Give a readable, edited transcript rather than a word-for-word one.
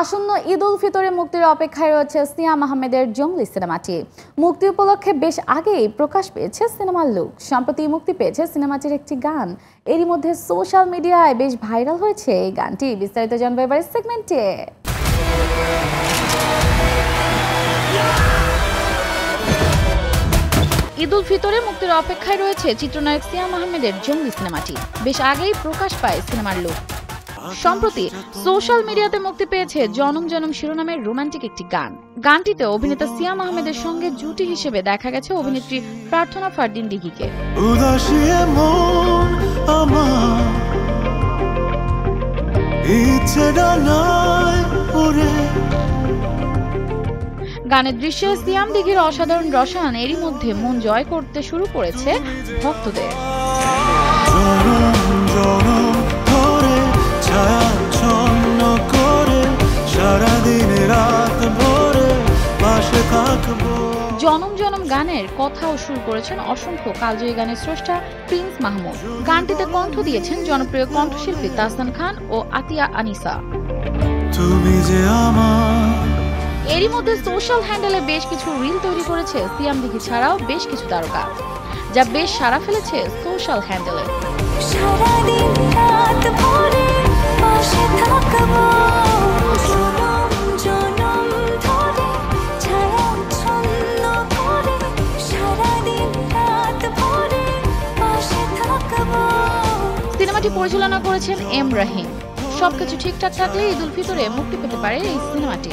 আসন্ন ঈদ উল ফিতরে মুক্তির অপেক্ষায় রয়েছে সিয়াম আহমেদের জঙ্গলি সিনেমাটি। মুক্তি উপলক্ষে বেশ আগেই প্রকাশ পেয়েছে সিনেমার লুক। সম্প্রতি মুক্তি পেয়েছে সিনেমাটির একটি গান। এরই মধ্যে সোশ্যাল মিডিয়ায় বেশ ভাইরাল হয়েছে এই গানটি। বিস্তারিত জানবো এবারের সেগমেন্টে। ঈদ উল ফিতরে মুক্তির অপেক্ষায় রয়েছে চিত্রনায়ক সিয়াম আহমেদের জঙ্গলি সিনেমাটি। বেশ আগেই প্রকাশ পায় সিনেমার লুক। সম্প্রতি সোশ্যাল মিডিয়াতে মুক্তি পেয়েছে জনম জনম শিরোনামের রোমান্টিক একটি গান। গানটিতে অভিনেতা সিয়াম আহমেদের সঙ্গে জুটি হিসেবে দেখা গেছে অভিনেত্রী প্রার্থনা ফারদিন দিঘিকে। গানের দৃশ্যে সিয়াম দিঘির অসাধারণ রসায়ন এরই মধ্যে মন জয় করতে শুরু করেছে ভক্তদের। জনম জনম গানের কথাও সুর করেছেন অসংখ্য কালজয়ী গানের স্রষ্টা প্রিন্স মাহমুদ। গানটিতে কণ্ঠ দিয়েছেন জনপ্রিয় কণ্ঠশিল্পী তাহসান খান ও আতিয়া আনিসা। এরই মধ্যে সোশ্যাল হ্যান্ডেলে বেশ কিছু রিল তৈরি করেছে সিয়াম দিঘি ছাড়াও বেশ কিছু তারকা, যা বেশ সাড়া ফেলেছে সোশ্যাল হ্যান্ডেলে। সিনেমাটি পরিচালনা করেছেন এম রাহিম। সবকিছু ঠিকঠাক থাকলে ঈদ উল ফিতরে মুক্তি পেতে পারে এই সিনেমাটি।